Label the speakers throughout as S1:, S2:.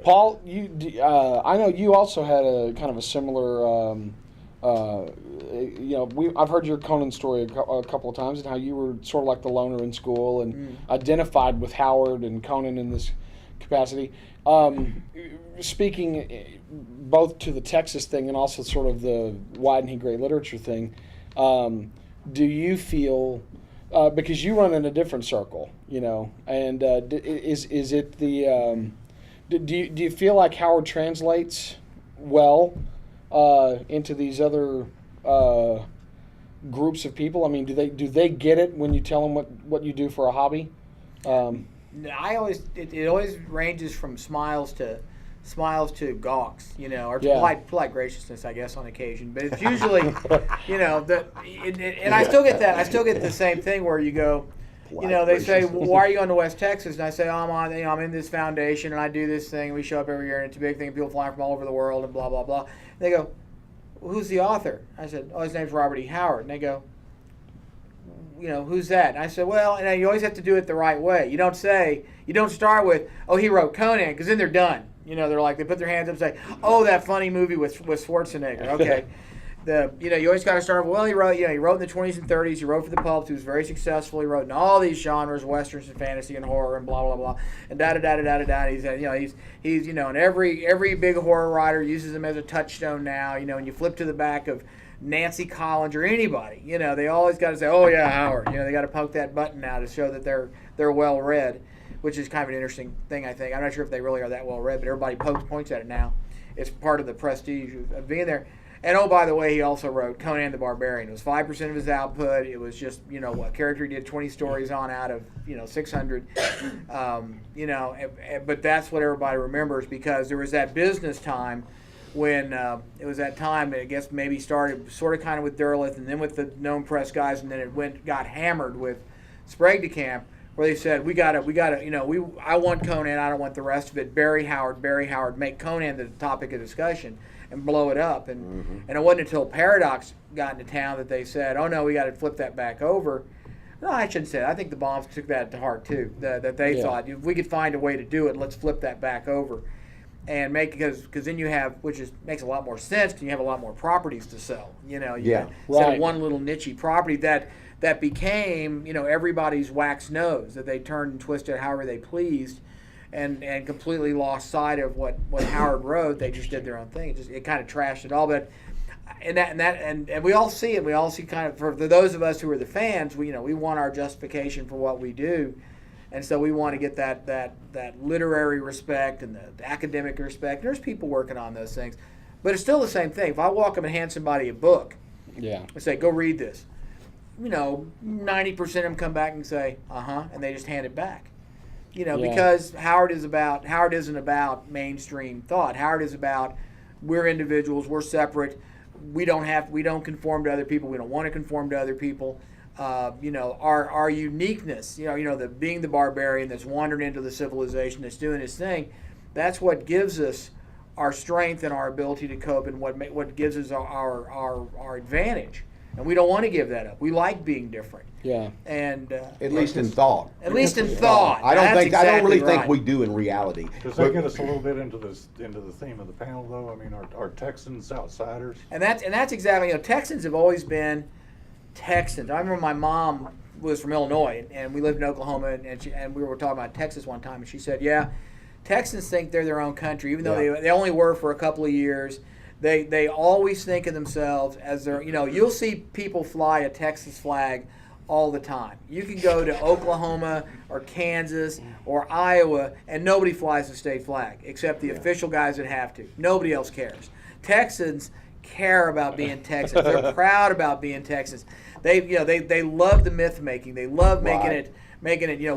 S1: Paul, I know you also had a kind of a similar. I've heard your Conan story a couple of times, and how you were sort of like the loner in school and identified with Howard and Conan in this capacity. Speaking both to the Texas thing and also sort of the why didn't he great literature thing, do you feel, because you run in a different circle, and is it the do you feel like Howard translates well into these other groups of people? I mean, do they get it when you tell them what you do for a hobby?
S2: It always ranges from smiles to gawks, or polite graciousness, I guess, on occasion. But it's usually, and I still get that. I still get the same thing where you go, they say, well, why are you going to West Texas? And I say, I'm in this foundation and I do this thing. We show up every year and it's a big thing. People flying from all over the world and blah, blah, blah. And they go, well, who's the author? I said, his name's Robert E. Howard. And they go, who's that? And I said, well, and you always have to do it the right way. You don't start with, he wrote Conan, because then they're done. They're like, they put their hands up and say, that funny movie with Schwarzenegger. Okay. You always got to start with, he wrote in the 20s and 30s. He wrote for the pulp. He was very successful. He wrote in all these genres, westerns and fantasy and horror and blah, blah, blah. And da-da-da-da-da-da. He's and every big horror writer uses him as a touchstone now, and you flip to the back of Nancy Collins or anybody, they always got to say, Howard. They got to poke that button now to show that they're well read, which is kind of an interesting thing, I think. I'm not sure if they really are that well read, but everybody points at it now. It's part of the prestige of being there. And by the way, he also wrote Conan the Barbarian. It was 5% of his output. It was just, a character he did 20 stories on out of, 600. But that's what everybody remembers, because there was that business time when it was that time, I guess maybe started sort of kind of with Derleth and then with the known press guys, and then it got hammered with Sprague de Camp, where they said, I want Conan, I don't want the rest of it. Barry Howard, make Conan the topic of discussion and blow it up. And it wasn't until Paradox got into town that they said, no, we got to flip that back over. No, I shouldn't say that. I think the Bombs took that to heart too, that they thought, if we could find a way to do it, let's flip that back over. And because then you have, makes a lot more sense, because you have a lot more properties to sell. Instead of one little niche property that became, everybody's wax nose, that they turned and twisted however they pleased, and completely lost sight of what Howard wrote. They just did their own thing. It kind of trashed it all. But and we all see it. We all see kind of, for those of us who are the fans, we want our justification for what we do. And so we want to get that literary respect and the academic respect. There's people working on those things. But it's still the same thing. If I walk up and hand somebody a book and say, go read this, 90% of them come back and say, and they just hand it back. Because Howard isn't about mainstream thought. Howard is about, we're individuals, we're separate, we don't conform to other people, we don't want to conform to other people. Our uniqueness, the being the barbarian that's wandered into the civilization, that's doing his thing, that's what gives us our strength and our ability to cope, and what gives us our advantage. And we don't want to give that up. We like being different. Yeah. And
S3: at least in thought.
S2: At least in thought.
S3: I don't really think we do in reality.
S4: Does that get us a little bit into the theme of the panel, though? I mean, are Texans outsiders?
S2: And that's exactly. Texans have always been Texans. I remember my mom was from Illinois, and we lived in Oklahoma, and we were talking about Texas one time, and she said, Texans think they're their own country, even though they only were for a couple of years. They always think of themselves as their, you'll see people fly a Texas flag all the time. You can go to Oklahoma or Kansas or Iowa, and nobody flies the state flag except the official guys that have to. Nobody else cares. Texans care about being Texans. They're proud about being Texans. They love the myth making. They love making it.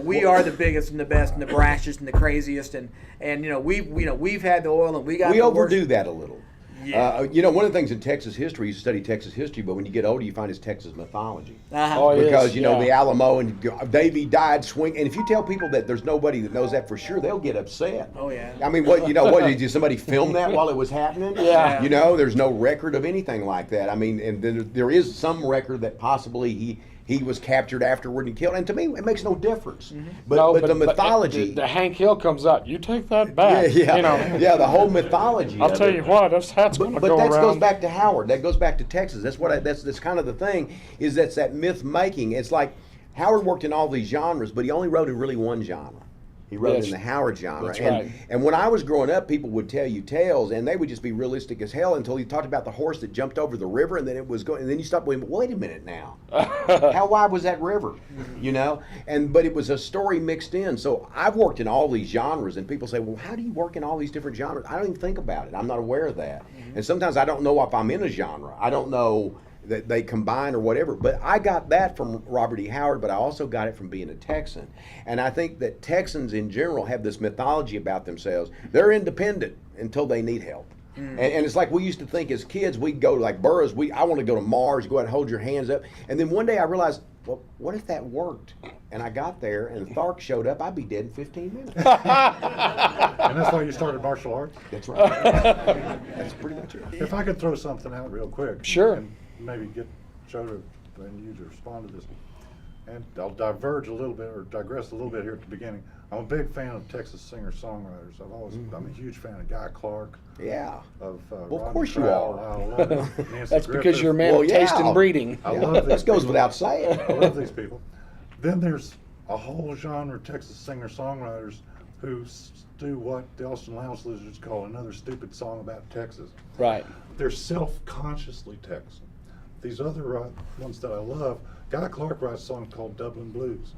S2: We are the biggest and the best and the brashest and the craziest, and we've had the oil and we
S3: overdo that a little. Yeah. One of the things in Texas history, you study Texas history, but when you get older, you find it's Texas mythology. Because, the Alamo and Davy died swing. And if you tell people that there's nobody that knows that for sure, they'll get upset.
S2: Oh, yeah.
S3: I mean, did somebody film that while it was happening? Yeah. There's no record of anything like that. I mean, and there is some record that possibly he was captured afterward and killed. And to me, it makes no difference. But the mythology.
S1: The Hank Hill comes out. You take that back.
S3: Yeah, the whole mythology.
S1: I'll tell you what, this hat's going to go around.
S3: But that goes back to Howard. That goes back to Texas. That's kind of the thing. Is that's that myth making. It's like Howard worked in all these genres, but he only wrote in really one genre. He wrote in the Howard genre.
S1: That's right.
S3: And when I was growing up, people would tell you tales, and they would just be realistic as hell until he talked about the horse that jumped over the river, and then it was going. And then you stopped going, wait a minute now, how wide was that river? You know. But it was a story mixed in. So I've worked in all these genres, and people say, well, how do you work in all these different genres? I don't even think about it. I'm not aware of that. And sometimes I don't know if I'm in a genre. I don't know that they combine or whatever. But I got that from Robert E. Howard, but I also got it from being a Texan. And I think that Texans in general have this mythology about themselves. They're independent until they need help. And it's like we used to think as kids, we'd go like Burroughs, I want to go to Mars, go out and hold your hands up. And then one day I realized, well, what if that worked? And I got there and Thark showed up, I'd be dead in 15 minutes.
S4: And that's why you started martial arts?
S3: That's right. That's pretty much it.
S4: If I could throw something out real quick.
S1: Sure.
S4: And maybe get Joe and you to respond to this. And I'll diverge a little bit or digress a little bit here at the beginning. I'm a big fan of Texas singer-songwriters. I'm a huge fan of Guy Clark.
S3: Yeah.
S4: Of
S3: of course you are.
S1: That's because you're a man of taste and breeding.
S4: I love
S3: this goes without saying.
S4: I love these people. Then there's a whole genre of Texas singer-songwriters who do what the Austin Lounge Lizards call another stupid song about Texas.
S1: Right.
S4: They're self-consciously Texan. These other ones that I love, Guy Clark writes songs called Dublin Blues,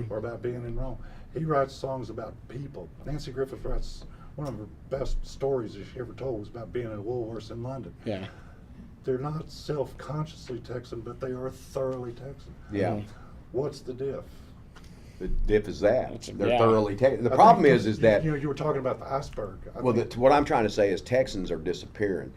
S4: or about being in Rome. He writes songs about people. Nancy Griffith writes one of her best stories that she ever told was about being at Woolworths in London.
S1: Yeah.
S4: They're not self-consciously Texan, but they are thoroughly Texan.
S3: Yeah.
S4: What's the diff?
S3: The diff is that they're
S1: yeah.
S3: thoroughly Texan. The problem is that
S4: you were talking about the iceberg.
S3: What I'm trying to say is Texans are disappearing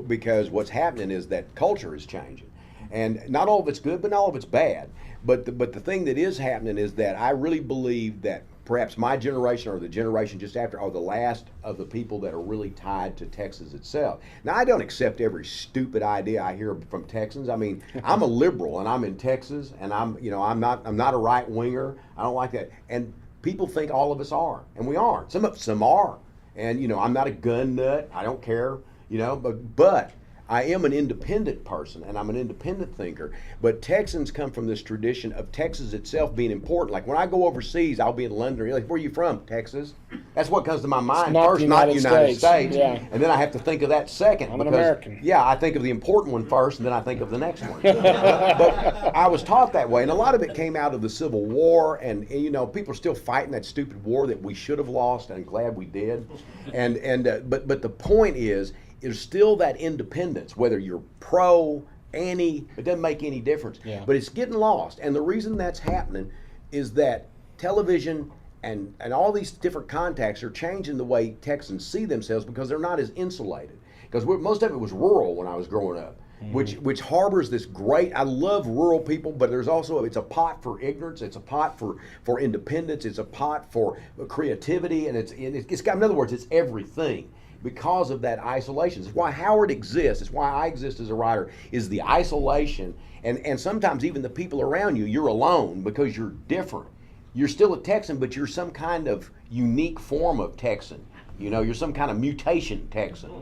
S3: because what's happening is that culture is changing, and not all of it's good, but not all of it's bad. But the thing that is happening is that I really believe that perhaps my generation or the generation just after are the last of the people that are really tied to Texas itself. Now, I don't accept every stupid idea I hear from Texans. I mean, I'm a liberal and I'm in Texas, and I'm not a right winger. I don't like that. And people think all of us are, and we aren't. Some are. And I'm not a gun nut. I don't care. But I am an independent person, and I'm an independent thinker. But Texans come from this tradition of Texas itself being important. Like when I go overseas, I'll be in London. You're like, where are you from? Texas. That's what comes to my mind first, not the United States.
S1: Yeah.
S3: And then I have to think of that second.
S1: I'm an American.
S3: Yeah, I think of the important one first, and then I think of the next one. But I was taught that way, and a lot of it came out of the Civil War, and people are still fighting that stupid war that we should have lost, and I'm glad we did. But the point is still that independence, whether you're pro, anti, it doesn't make any difference.
S1: Yeah.
S3: But it's getting lost. And the reason that's happening is that television and all these different contacts are changing the way Texans see themselves because they're not as insulated. Because most of it was rural when I was growing up, which harbors this great, I love rural people, but there's also, it's a pot for ignorance, it's a pot for independence, it's a pot for creativity, and it's got, in other words, it's everything. Because of that isolation. It's why Howard exists. It's why I exist as a writer, is the isolation. And sometimes even the people around you, you're alone because you're different. You're still a Texan, but you're some kind of unique form of Texan. You're some kind of mutation Texan.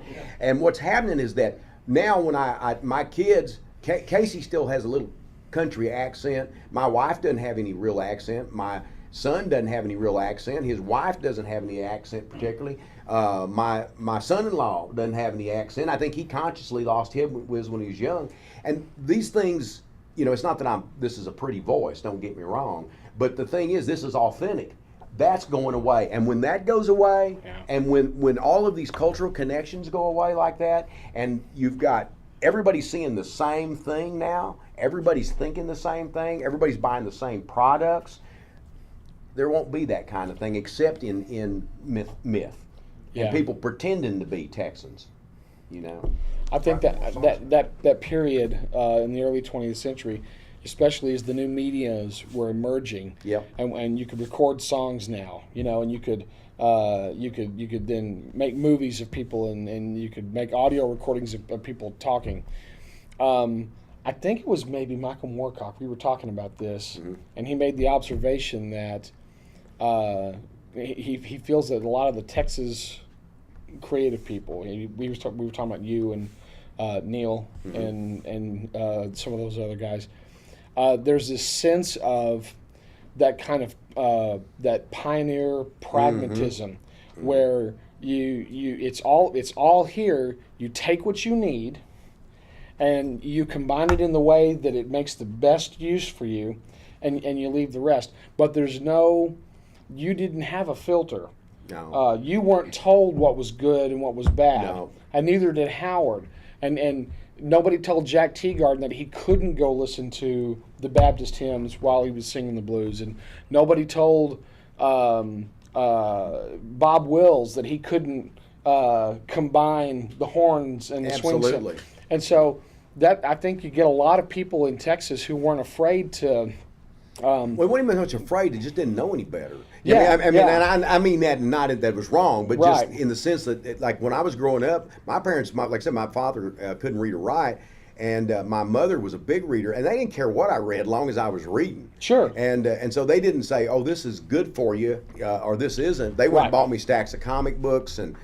S3: And what's happening is that now when my kids, Casey still has a little country accent. My wife doesn't have any real accent. My son doesn't have any real accent. His wife doesn't have any accent particularly. My son-in-law doesn't have any accent. I think he consciously lost his when he was young. And these things, it's not that this is a pretty voice, don't get me wrong, but the thing is, this is authentic. That's going away. And when that goes away, and when all of these cultural connections go away like that, and you've got everybody seeing the same thing now, everybody's thinking the same thing, everybody's buying the same products, there won't be that kind of thing except in myth. And people pretending to be Texans,
S1: I think that period in the early 20th century, especially as the new medias were emerging, and you could record songs now, and you could then make movies of people, and you could make audio recordings of people talking. I think it was maybe Michael Moorcock. We were talking about this, and he made the observation that he feels that a lot of the Texas creative people. We were talking about you and Neil and some of those other guys. There's this sense of that kind of that pioneer pragmatism, where it's all here. You take what you need, and you combine it in the way that it makes the best use for you, and you leave the rest. But you didn't have a filter.
S3: No.
S1: You weren't told what was good and what was bad,
S3: No.
S1: and neither did Howard. And nobody told Jack Teagarden that he couldn't go listen to the Baptist hymns while he was singing the blues, and nobody told Bob Wills that he couldn't combine the horns and the swing set.
S3: Absolutely.
S1: And so that, I think you get a lot of people in Texas who weren't afraid to.
S3: Well, they weren't even much afraid. They just didn't know any better.
S1: Yeah,
S3: I mean,
S1: yeah.
S3: and I mean that not that was wrong, but
S1: Right.
S3: just in the sense that, like when I was growing up, my parents, like I said, my father couldn't read or write, and my mother was a big reader, and they didn't care what I read, as long as I was reading.
S1: Sure.
S3: And so they didn't say, "Oh, this is good for you," or "This isn't." They went and
S1: Right.
S3: bought me stacks of comic books, and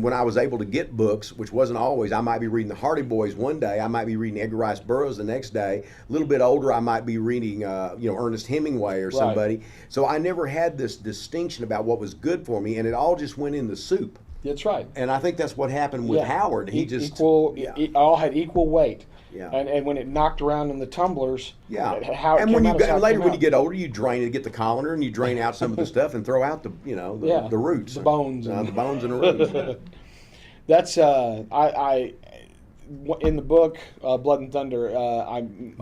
S3: when I was able to get books, which wasn't always, I might be reading the Hardy Boys one day, I might be reading Edgar Rice Burroughs the next day. A little bit older, I might be reading, Ernest Hemingway or somebody. So I never had this distinction about what was good for me, and it all just went in the soup.
S1: That's right.
S3: And I think that's what happened with
S1: Yeah.
S3: Howard. He just
S1: all had equal weight.
S3: Yeah.
S1: And when it knocked around in the tumblers,
S3: Yeah,
S1: how it
S3: and
S1: came
S3: when
S1: out is how it
S3: later
S1: came
S3: when
S1: out.
S3: you get older, you drain it, get the colander, and you drain out some of the stuff and throw out the roots,
S1: the bones,
S3: the bones and the roots.
S1: That's in the book Blood and Thunder.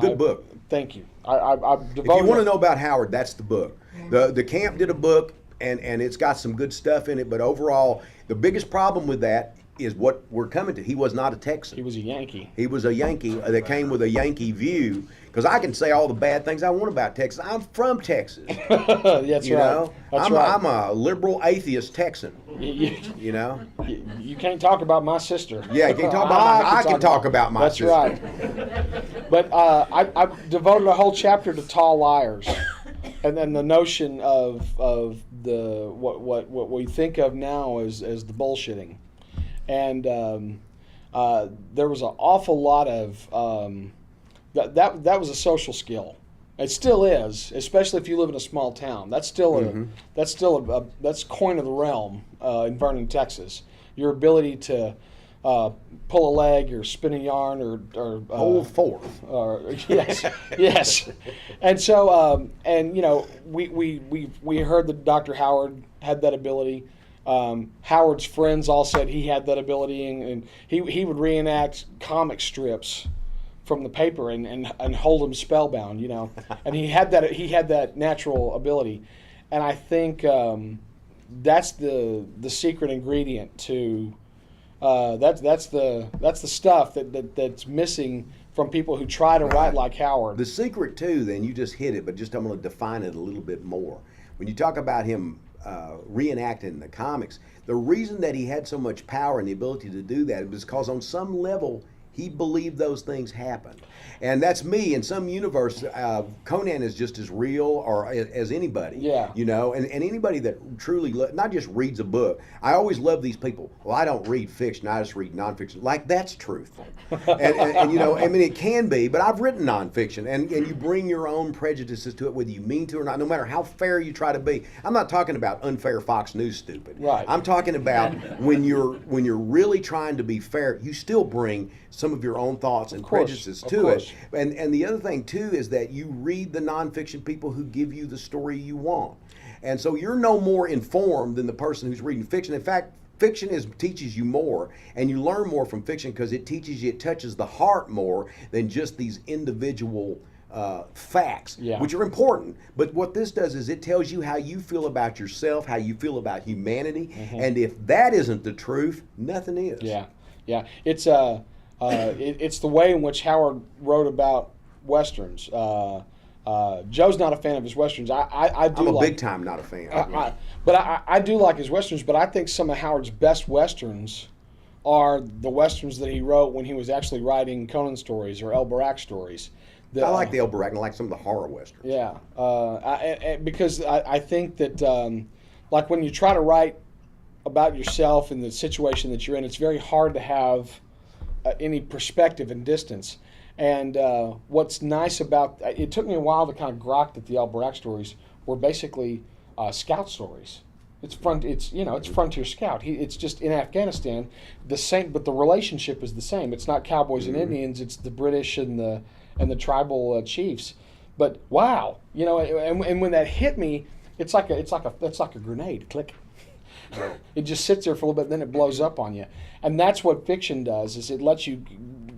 S3: Good book.
S1: Thank you. I
S3: If you want to know about Howard, that's the book. The camp did a book, and it's got some good stuff in it. But overall, the biggest problem with that is what we're coming to. He was not a Texan.
S1: He was a Yankee.
S3: He was a Yankee that came with a Yankee view. Because I can say all the bad things I want about Texas. I'm from Texas.
S1: That's
S3: You
S1: right.
S3: know,
S1: That's
S3: I'm
S1: right.
S3: a liberal atheist Texan. You know.
S1: You can't talk about my sister.
S3: Yeah, you can talk about I can talk about my
S1: That's
S3: sister.
S1: right. But I devoted a whole chapter to tall liars, and then the notion of the what we think of now as the bullshitting, and there was an awful lot of that was a social skill. It still is, especially if you live in a small town. That's still that's coin of the realm in Vernon, Texas. Your ability to pull a leg or spin a yarn or
S3: Hold forth.
S1: yes. And so we heard that Dr. Howard had that ability. Howard's friends all said he had that ability, and he would reenact comic strips from the paper and hold them spellbound, and he had that natural ability, and I think that's the secret ingredient to that's the stuff that's missing from people who try to write like Howard.
S3: The secret too, then you just hit it, but just I'm going to define it a little bit more. When you talk about him reenacting the comics, the reason that he had so much power and the ability to do that is because on some level he believed those things happened. And that's me. In some universe, Conan is just as real or as anybody.
S1: Yeah.
S3: And anybody that truly, not just reads a book. I always love these people. Well, I don't read fiction. I just read nonfiction. Like, that's truthful. and it can be, but I've written nonfiction. And you bring your own prejudices to it, whether you mean to or not, no matter how fair you try to be. I'm not talking about unfair Fox News stupid.
S1: Right.
S3: I'm talking about when you're really trying to be fair, you still bring some of your own thoughts and prejudices to it. And the other thing too is that you read the nonfiction people who give you the story you want. And so you're no more informed than the person who's reading fiction. In fact, fiction teaches you more, and you learn more from fiction because it touches the heart more than just these individual facts, which are important. But what this does is it tells you how you feel about yourself, how you feel about humanity, and if that isn't the truth, nothing is.
S1: Yeah. It's the way in which Howard wrote about westerns. Joe's not a fan of his westerns. I do.
S3: I'm a big time not a fan.
S1: But I do like his westerns. But I think some of Howard's best westerns are the westerns that he wrote when he was actually writing Conan stories or El Barak stories.
S3: I like the El Barak, and I like some of the horror westerns.
S1: Yeah, because I think that like when you try to write about yourself and the situation that you're in, it's very hard to have any perspective and distance. And what's nice about it took me a while to kind of grok that the El Barak stories were basically scout stories. It's Frontier Scout. It's just in Afghanistan, the same, but the relationship is the same. It's not cowboys and Indians. It's the British and the tribal chiefs. But wow, and when that hit me, it's like a grenade. Click. It just sits there for a little bit, then it blows up on you. And that's what fiction does, is it lets you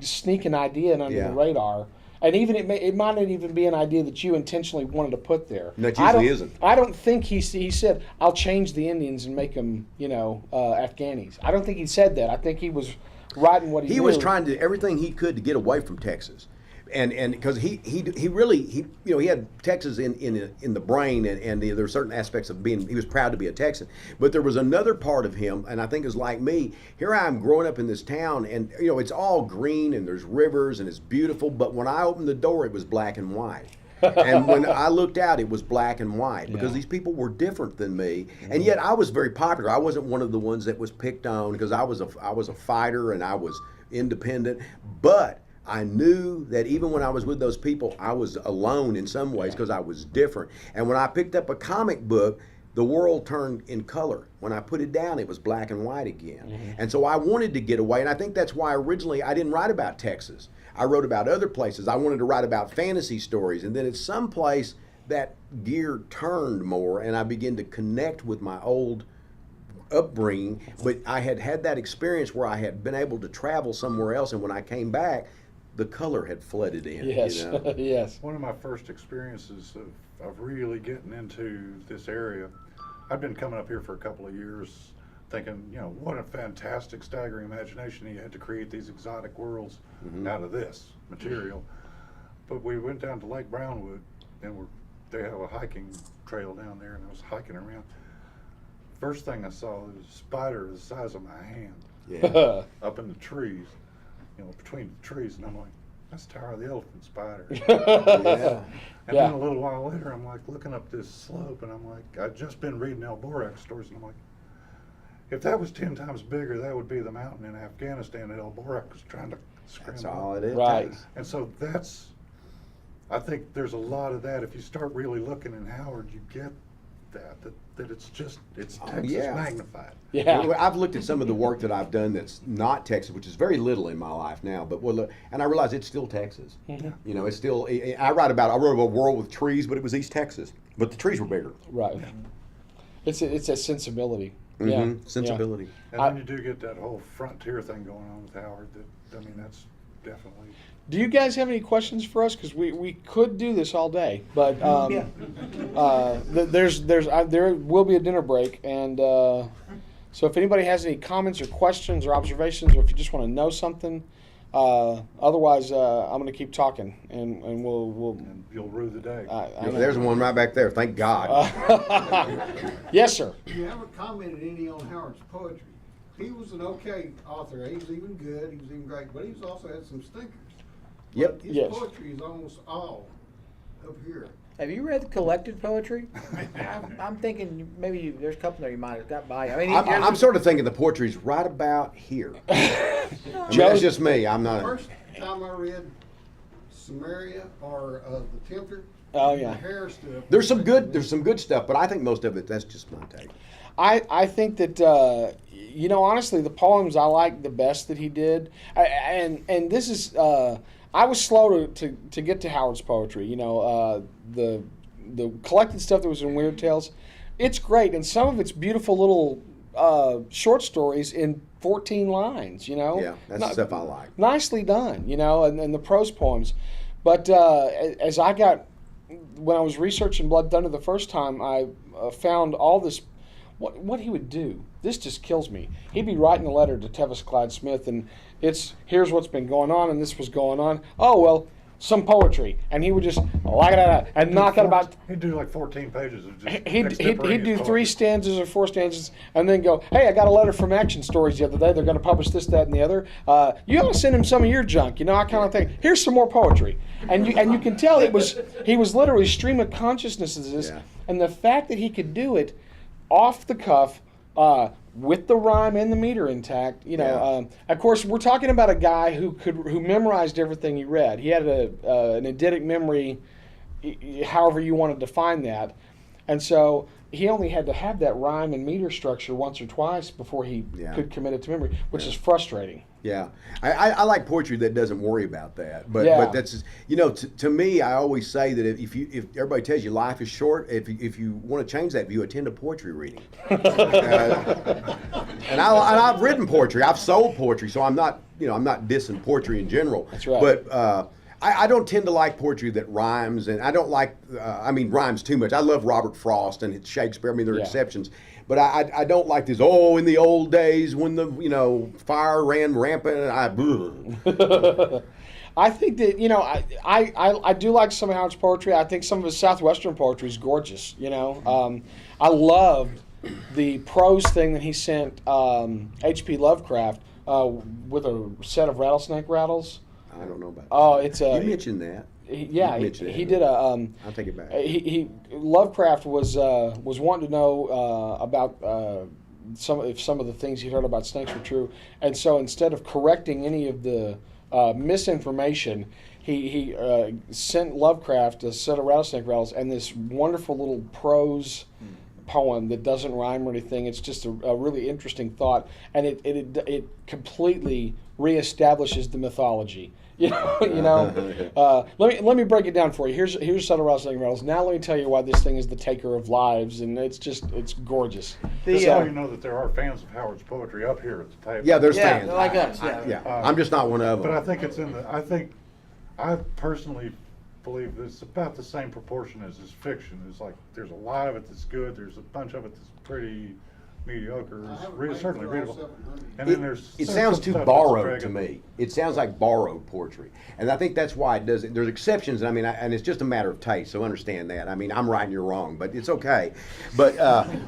S1: sneak an idea in under the radar. And even it might not even be an idea that you intentionally wanted to put there.
S3: No, it usually isn't.
S1: I don't think he said, I'll change the Indians and make them, Afghanis. I don't think he said that. I think he was writing what he knew.
S3: He was trying to do everything he could to get away from Texas. And because he really he had Texas in the brain, and there were certain aspects of he was proud to be a Texan, but there was another part of him, and I think it was like me. Here I am growing up in this town, and it's all green and there's rivers and it's beautiful, but when I opened the door it was black and white. And when I looked out, it was black and white because these people were different than me, and yet I was very popular. I wasn't one of the ones that was picked on because I was a fighter and I was independent, but I knew that even when I was with those people, I was alone in some ways because I was different. And when I picked up a comic book, the world turned in color. When I put it down, it was black and white again. And so I wanted to get away, and I think that's why originally I didn't write about Texas. I wrote about other places. I wanted to write about fantasy stories, and then at some place that gear turned more, and I began to connect with my old upbringing. But I had that experience where I had been able to travel somewhere else, and when I came back, the color had flooded in.
S1: Yes, yes.
S4: One of my first experiences of really getting into this area, I've been coming up here for a couple of years thinking, what a fantastic, staggering imagination he had to create these exotic worlds out of this material. But we went down to Lake Brownwood, and they have a hiking trail down there, and I was hiking around. First thing I saw was a spider the size of my hand up in the trees. Between the trees, and I'm like, that's Tower the Elephant Spider. And then a little while later, I'm like looking up this slope, and I'm like, I'd just been reading El Barak stories, and I'm like, if that was 10 times bigger, that would be the mountain in Afghanistan that El Barak was trying to scramble.
S3: That's all it is.
S1: Right.
S4: And so I think there's a lot of that. If you start really looking in Howard, you get that it's Texas magnified.
S1: Yeah.
S3: I've looked at some of the work that I've done that's not Texas, which is very little in my life now, but and I realize it's still Texas. It's still, I wrote about a world with trees, but it was East Texas, but the trees were bigger.
S1: Right. It's a sensibility.
S3: Sensibility.
S4: And then you do get that whole frontier thing going on with Howard. That's definitely.
S1: Do you guys have any questions for us? Because we could do this all day, but there will be a dinner break, and so if anybody has any comments or questions or observations, or if you just want to know something, otherwise I'm going to keep talking, and we'll.
S4: And you'll rue the day.
S3: There's one right back there. Thank God.
S1: Yes, sir.
S5: You haven't commented any on Howard's poetry. He was an okay author. He was even good. He was even great, but he's also had some stinkers.
S3: Yep.
S5: His poetry is almost all up here.
S2: Have you read the collected poetry? I'm thinking maybe there's a couple there you might have got by. I mean,
S3: I'm sort of thinking the poetry's right about here. That's just me. I'm not.
S5: First time I read Samaria or The Tempter.
S1: Oh yeah.
S5: The hair stuff.
S3: There's some good stuff, but I think most of it that's just my take.
S1: I think that honestly, the poems I like the best that he did, and this is. I was slow to get to Howard's poetry. The collected stuff that was in Weird Tales, it's great, and some of it's beautiful little short stories in 14 lines.
S3: Yeah, that's the stuff I like.
S1: Nicely done, and the prose poems. But as when I was researching Blood Thunder the first time, I found all this. What he would do, this just kills me. He'd be writing a letter to Tevis Clyde Smith, and here's what's been going on, and this was going on. Oh, well, some poetry, and he would just and knock out about.
S4: He'd do like 14 pages of just.
S1: He'd do 3 stanzas or 4 stanzas, and then go, "Hey, I got a letter from Action Stories the other day. They're going to publish this, that, and the other. You ought to send him some of your junk, I kind of think. Here's some more poetry." And you can tell he was literally stream of consciousness.
S3: Yeah.
S1: And the fact that he could do it off the cuff. With the rhyme and the meter intact, of course, we're talking about a guy who memorized everything he read. He had an eidetic memory, however you want to define that, and so he only had to have that rhyme and meter structure once or twice before he could commit it to memory, which is frustrating.
S3: Yeah, I like poetry that doesn't worry about that. But that's to me, I always say that if everybody tells you life is short, if you want to change that view, attend a poetry reading. And I've written poetry, I've sold poetry, so I'm not dissing poetry in general.
S1: That's right.
S3: But I don't tend to like poetry that rhymes, and I don't like rhymes too much. I love Robert Frost and Shakespeare. There are exceptions. But I don't like this, in the old days when the, fire ran rampant,
S1: I think that, I do like some of Howard's poetry. I think some of his Southwestern poetry is gorgeous, I loved the prose thing that he sent H.P. Lovecraft with a set of rattlesnake rattles.
S3: I don't know about that.
S1: Oh, it's a... You
S3: mentioned that.
S1: He did a.
S3: I'll take it back.
S1: Lovecraft was wanting to know about some of the things he heard about snakes were true, and so instead of correcting any of the misinformation, he sent Lovecraft a set of rattlesnake rattles and this wonderful little prose poem that doesn't rhyme or anything. It's just a really interesting thought, and it completely reestablishes the mythology. Let me break it down for you. Here's a set of rattlesnake rattles. Now let me tell you why this thing is the taker of lives, and it's gorgeous.
S4: That's how you know that there are fans of Howard's poetry up here at the table.
S3: Yeah, there's fans.
S2: Like us.
S3: I'm just not one of them.
S4: But I think it's I personally believe that it's about the same proportion as his fiction. It's like there's a lot of it that's good. There's a bunch of it that's pretty mediocre. It's certainly readable. And then
S3: it sounds too borrowed to me. It sounds like borrowed poetry, and I think that's why it does it. There's exceptions. And it's just a matter of taste. So understand that. I'm right and you're wrong, but it's okay. But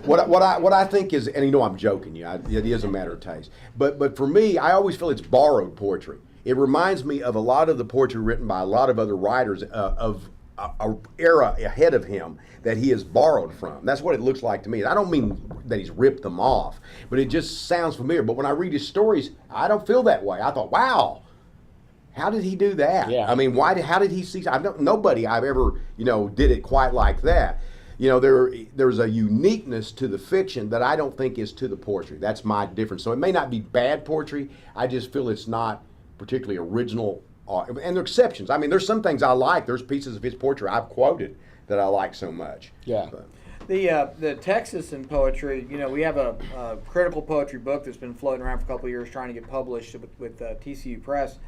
S3: what I think is, and I'm joking. It is a matter of taste. But for me, I always feel it's borrowed poetry. It reminds me of a lot of the poetry written by a lot of other writers of a era ahead of him that he has borrowed from. That's what it looks like to me. I don't mean that he's ripped them off, but it just sounds familiar. But when I read his stories, I don't feel that way. I thought, wow, how did he do that?
S1: Yeah.
S3: How did he see? Nobody I've ever, did it quite like that. There's a uniqueness to the fiction that I don't think is to the poetry. That's my difference. So it may not be bad poetry. I just feel it's not particularly original. And there are exceptions. There's some things I like. There's pieces of his poetry I've quoted that I like so much.
S1: Yeah.
S3: But.
S2: The Texas in poetry, we have a critical poetry book that's been floating around for a couple of years trying to get published with TCU Press.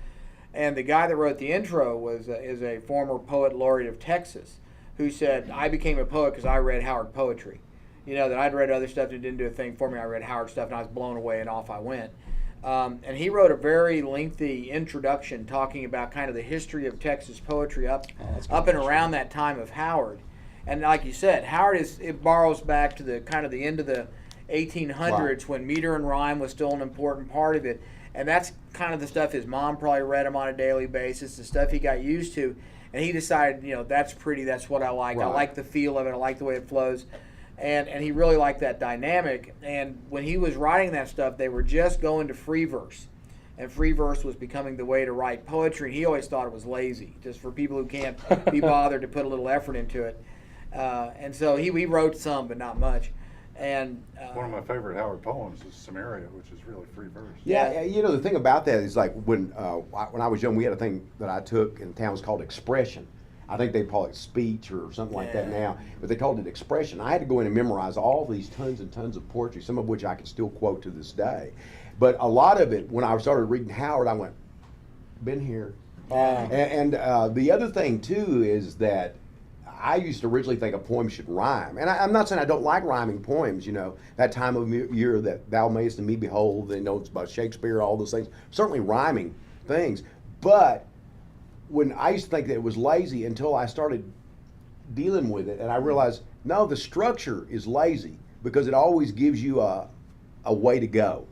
S2: And the guy that wrote the intro is a former poet laureate of Texas who said, I became a poet because I read Howard poetry. That I'd read other stuff that didn't do a thing for me. I read Howard stuff and I was blown away and off I went. And he wrote a very lengthy introduction talking about kind of the history of Texas poetry up and around that time of Howard. And like you said, Howard it borrows back to the kind of the end of the 1800s when meter and rhyme was still an important part of it. And that's kind of the stuff his mom probably read him on a daily basis, the stuff he got used to. And he decided, that's pretty, that's what I like. Right. I like the feel of it, I like the way it flows. And he really liked that dynamic. And when he was writing that stuff, they were just going to free verse. And free verse was becoming the way to write poetry. He always thought it was lazy, just for people who can't be bothered to put a little effort into it. And so he wrote some, but not much. And
S4: one of my favorite Howard poems is Samaria, which is really free verse.
S3: Yeah, the thing about that is like when I was young, we had a thing that I took in town was called expression. I think they call it speech or something like that now, but they called it expression. I had to go in and memorize all these tons and tons of poetry, some of which I can still quote to this day. But a lot of it, when I started reading Howard, I went, been here. And the other thing, too, is that I used to originally think a poem should rhyme. And I'm not saying I don't like rhyming poems, that time of year that thou mayest and me behold, it's about Shakespeare, all those things, certainly rhyming things. But when I used to think that it was lazy until I started dealing with it, and I realized, no, the structure is lazy because it always gives you a way to go.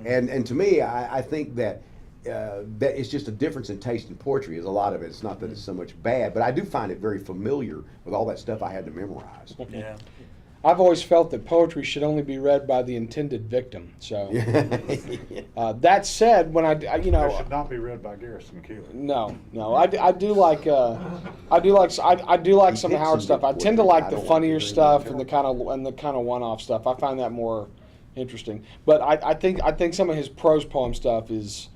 S3: And to me, I think that that it's just a difference in taste in poetry. Is a lot of it. It's not that it's so much bad, but I do find it very familiar with all that stuff I had to memorize.
S2: Yeah.
S1: I've always felt that poetry should only be read by the intended victim. So that said, when
S4: It should not be read by Garrison Keillor.
S1: No, I do like some Howard stuff. I tend to like the funnier stuff and the kind of one-off stuff. I find that more interesting. But I think some of his prose poem stuff is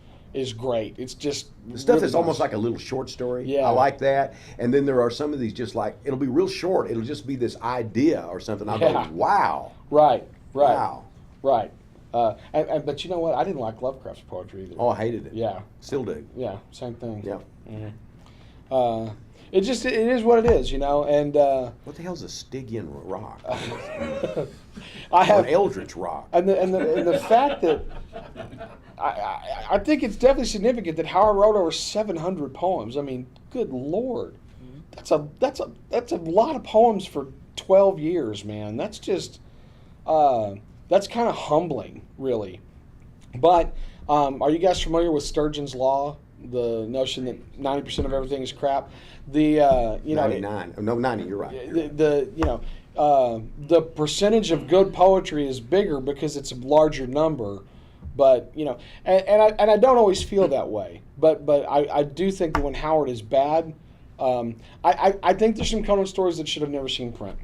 S1: great. It's just
S3: The stuff
S1: really
S3: that's
S1: nice.
S3: almost like a little short story.
S1: Yeah.
S3: I like that. And then there are some of these just like, it'll be real short. It'll just be this idea or something. I'll
S1: Yeah.
S3: go, wow.
S1: Right.
S3: Wow.
S1: Right. But you know what? I didn't like Lovecraft's poetry either.
S3: Oh, I hated it.
S1: Yeah.
S3: Still do.
S1: Yeah. Same thing.
S3: Yeah.
S1: It is what it is, and
S3: What the hell's a Stygian rock?
S1: I have
S3: Or an eldritch rock.
S1: and the fact that I think it's definitely significant that Howard wrote over 700 poems. I mean, good Lord, that's a lot of poems for 12 years, man. That's just that's kind of humbling, really. But are you guys familiar with Sturgeon's law? The notion that 90% of everything is crap.
S3: 99. No, 90, you're right.
S1: The percentage of good poetry is bigger because it's a larger number. But and I don't always feel that way. But I do think that when Howard is bad, I think there's some Conan stories that should have never seen print.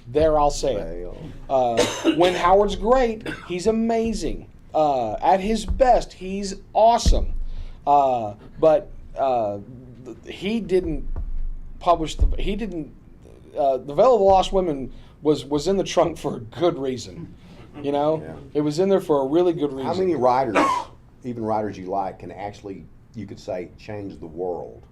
S1: There, I'll say it. When Howard's great, he's amazing. At his best, he's awesome. But he didn't publish the Veil of the Lost Women was in the trunk for a good reason.
S3: Yeah.
S1: It was in there for a really good reason.
S3: How many writers, even writers you like, can actually, you could say, change the world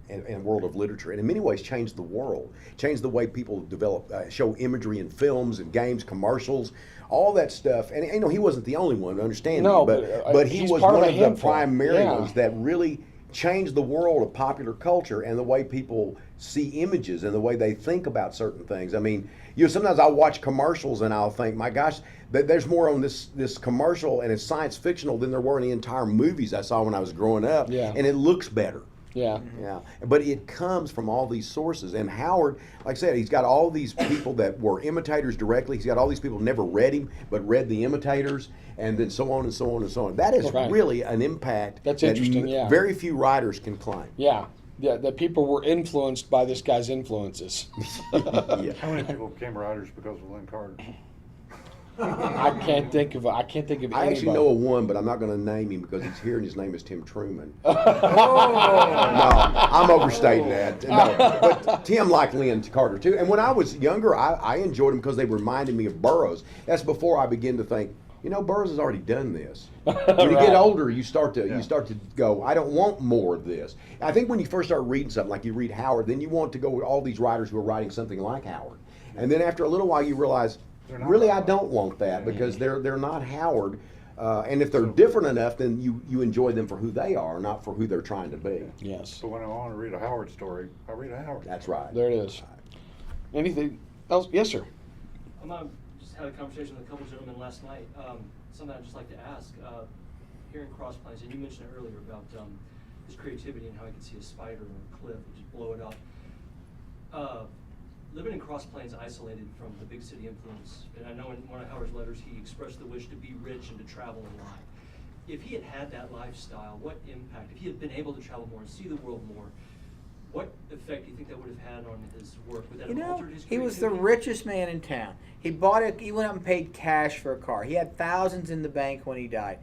S3: and world of literature, and in many ways change the world, change the way people develop, show imagery in films and games, commercials, all that stuff. And he wasn't the only one, understand me, but he
S1: he's
S3: was
S1: part
S3: one
S1: of
S3: of
S1: a
S3: the
S1: handful.
S3: primary
S1: Yeah.
S3: ones that really changed the world of popular culture and the way people see images and the way they think about certain things. I mean, sometimes I'll watch commercials and I'll think, my gosh, there's more on this commercial and it's science fictional than there were in the entire movies I saw when I was growing up.
S1: Yeah.
S3: And it looks better.
S1: Yeah.
S3: Yeah, but it comes from all these sources. And Howard, like I said, he's got all these people that were imitators directly. He's got all these people who never read him, but read the imitators, and then so on and so on and so on. That is
S1: Right.
S3: really an impact
S1: That's
S3: that
S1: interesting, yeah.
S3: very few writers can claim.
S1: Yeah. That people were influenced by this guy's influences.
S3: Yeah.
S4: How many people became writers because of Lynn Carter?
S1: I can't think of
S3: I
S1: anybody.
S3: actually know of one, but I'm not going to name him because he's here and his name is Tim Truman.
S2: Oh.
S3: No, I'm overstating that. No, but Tim liked Lynn Carter too. And when I was younger, I enjoyed them because they reminded me of Burroughs. That's before I began to think, Burroughs has already done this. When you
S1: Right.
S3: get older, you start to go, I don't want more of this. I think when you first start reading something, like you read Howard, then you want to go with all these writers who are writing something like Howard. And then after a little while, you realize, really, I don't want that because they're not Howard. And if they're different enough, then you enjoy them for who they are, not for who they're trying to be.
S1: Yes.
S4: But when I want to read a Howard story, I read a Howard.
S3: That's right.
S1: There it is. Anything else? Yes, sir.
S6: Just had a conversation with a couple gentlemen last night. Something I'd just like to ask. Here in Cross Plains, and you mentioned it earlier about his creativity and how he could see a spider on a cliff and just blow it up. Living in Cross Plains, isolated from the big city influence, and I know in one of Howard's letters he expressed the wish to be rich and to travel a lot. If he had had that lifestyle, what impact, if he had been able to travel more and see the world more, what effect do you think that would have had on his work? Would that have altered his
S2: He was the
S6: creativity?
S2: richest man in town. He went up and paid cash for a car. He had thousands in the bank when he died.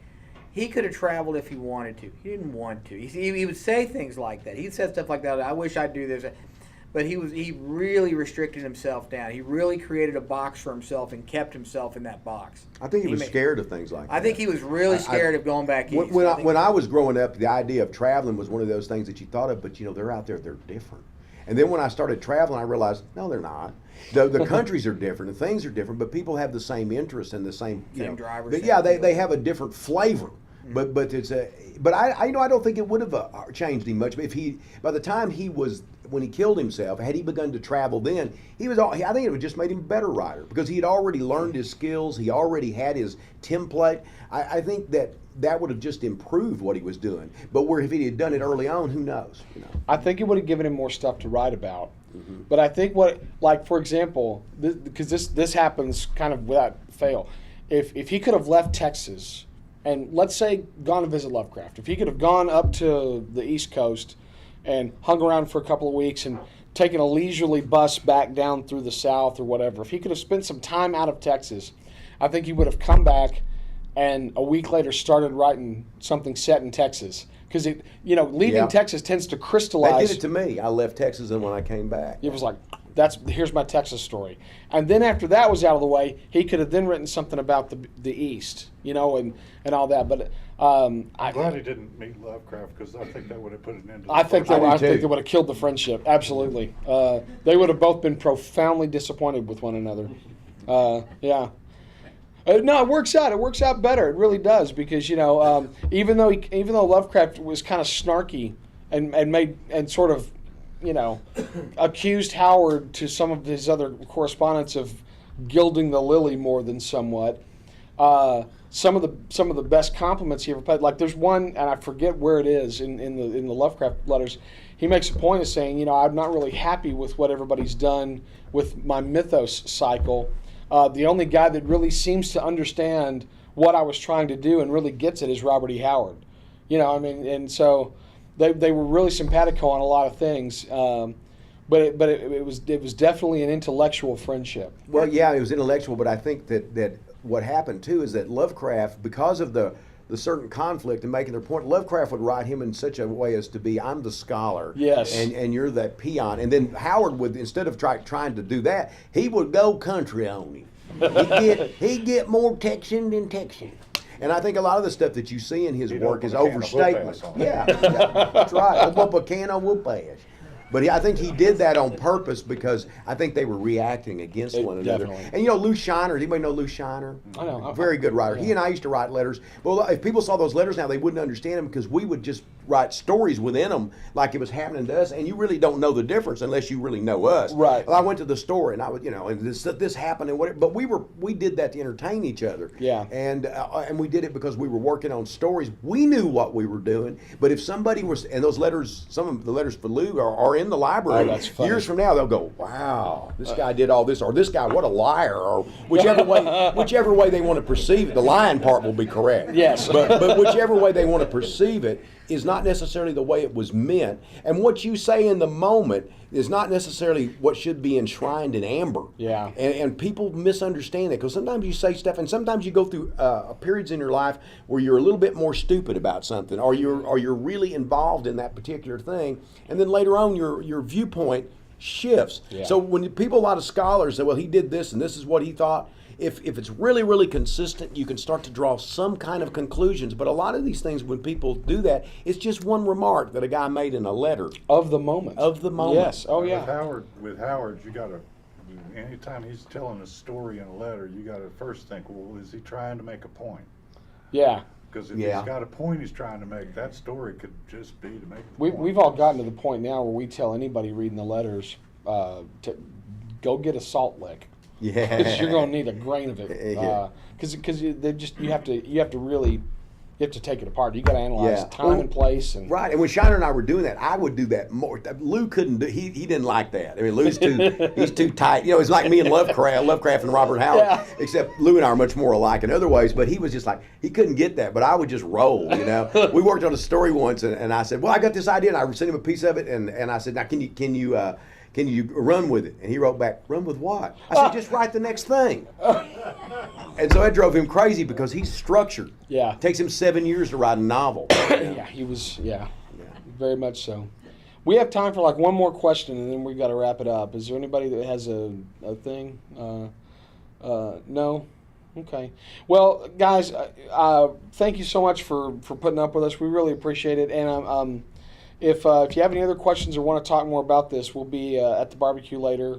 S2: He could have traveled if he wanted to. He didn't want to. He would say things like that. He said stuff like that. I wish I'd do this. But he really restricted himself down. He really created a box for himself and kept himself in that box.
S3: I think he was scared of things like that.
S2: I think he was really scared of going back east.
S3: When I was growing up, the idea of traveling was one of those things that you thought of, but they're out there, they're different. And then when I started traveling, I realized, no, they're not. The countries are different and things are different, but people have the same interests and the same
S2: drivers.
S3: Yeah, they have a different flavor. But it's I don't think it would have changed him much. But by the time when he killed himself, had he begun to travel then, I think it would just made him a better writer because he had already learned his skills. He already had his template. I think that would have just improved what he was doing. But if he had done it early on, who knows?
S1: I think it would have given him more stuff to write about. Mm-hmm. But I think for example, because this happens kind of without fail, if he could have left Texas and let's say gone to visit Lovecraft, if he could have gone up to the East Coast and hung around for a couple of weeks and taken a leisurely bus back down through the South or whatever, if he could have spent some time out of Texas, I think he would have come back and a week later started writing something set in Texas. Because leaving Texas tends to crystallize.
S3: They did it to me. I left Texas, and when I came back,
S1: it was like, here's my Texas story. And then after that was out of the way, he could have then written something about the East, and all that. But
S4: I'm glad he didn't meet Lovecraft because I think that would have put an end to.
S1: I think they would have killed the friendship. Absolutely, they would have both been profoundly disappointed with one another. Yeah. No, it works out. It works out better. It really does because even though Lovecraft was kind of snarky and sort of accused Howard to some of his other correspondents of gilding the lily more than somewhat. Some of the best compliments he ever paid. Like there's one, and I forget where it is in the Lovecraft letters. He makes a point of saying, I'm not really happy with what everybody's done with my mythos cycle. The only guy that really seems to understand what I was trying to do and really gets it is Robert E. Howard. And so they were really simpatico on a lot of things. But it was definitely an intellectual friendship.
S3: Well, yeah, it was intellectual, but I think that what happened too is that Lovecraft, because of the certain conflict and making their point, Lovecraft would write him in such a way as to be, I'm the scholar,
S1: yes,
S3: and you're that peon. And then Howard would, instead of trying to do that, he would go country on him. He'd get more Texan than Texan. And I think a lot of the stuff that you see in his work is overstatement. Yeah, that's right. But I think he did that on purpose because I think they were reacting against one another.
S1: Definitely.
S3: And Lou Shiner, anybody know Lou Shiner?
S1: I know.
S3: Very good writer.
S1: Yeah.
S3: He and I used to write letters. Well, if people saw those letters now, they wouldn't understand them because we would just write stories within them like it was happening to us, and you really don't know the difference unless you really know us.
S1: Right.
S3: Well, I went to the store and I would, and this happened and whatever. But we did that to entertain each other.
S1: Yeah.
S3: And we did it because we were working on stories. We knew what we were doing. But if somebody was, and those letters, some of the letters for Lou are in the library.
S1: Oh, that's funny.
S3: Years from now, they'll go, wow, this guy did all this, or this guy, what a liar, or whichever way they want to perceive it. The lying part will be correct.
S1: Yes.
S3: But whichever way they want to perceive it is not necessarily the way it was meant. And what you say in the moment is not necessarily what should be enshrined in amber.
S1: Yeah.
S3: And people misunderstand it because sometimes you say stuff, and sometimes you go through periods in your life where you're a little bit more stupid about something, or you're really involved in that particular thing, and then later on your viewpoint shifts.
S1: Yeah.
S3: So when a lot of scholars say, well, he did this and this is what he thought, if it's really, really consistent, you can start to draw some kind of conclusions. But a lot of these things, when people do that, it's just one remark that a guy made in a letter.
S1: Of the moment. Yes. Oh, yeah.
S4: With Howard, you got to, anytime he's telling a story in a letter, you got to first think, well, is he trying to make a point?
S1: Yeah.
S4: Because if he's got a point he's trying to make, that story could just be to make the point.
S1: We've all gotten to the point now where we tell anybody reading the letters to go get a salt lick.
S3: Yeah.
S1: Because you're going to need a grain of it. Because you have to take it apart. You got to analyze time and place and
S3: right. And when Shiner and I were doing that, I would do that more. Lou couldn't do. He didn't like that. I mean, Lou's he's too tight. It's like me and Lovecraft and Robert Howard.
S1: Yeah.
S3: Except Lou and I are much more alike in other ways. But he was just like he couldn't get that. But I would just roll. We worked on a story once, and I said, well, I got this idea, and I sent him a piece of it, and I said, now can you run with it? And he wrote back, run with what? I said, just write the next thing. And so that drove him crazy because he's structured.
S1: Yeah.
S3: It takes him 7 years to write a novel.
S1: Yeah, he was, very much so. We have time for like one more question, and then we've got to wrap it up. Is there anybody that has a thing? No? Okay. Well, guys, thank you so much for putting up with us. We really appreciate it. And if you have any other questions or want to talk more about this, we'll be at the barbecue later.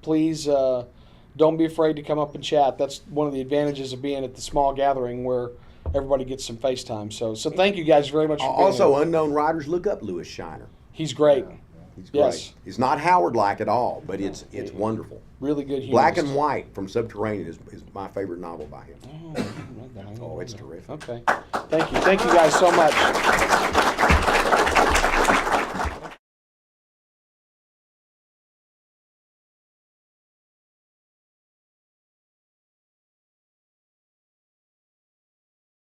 S1: Please don't be afraid to come up and chat. That's one of the advantages of being at the small gathering where everybody gets some FaceTime. So thank you guys very much for being
S3: Also,
S1: here.
S3: unknown riders, look up Lewis Shiner.
S1: He's great.
S3: He's great.
S1: Yes.
S3: He's not Howard-like at all, but it's wonderful.
S1: Really good humorist.
S3: Black and White from Subterranean is my favorite novel by him.
S1: Oh,
S3: Oh, it's terrific.
S1: Okay. Thank you. Thank you guys so much.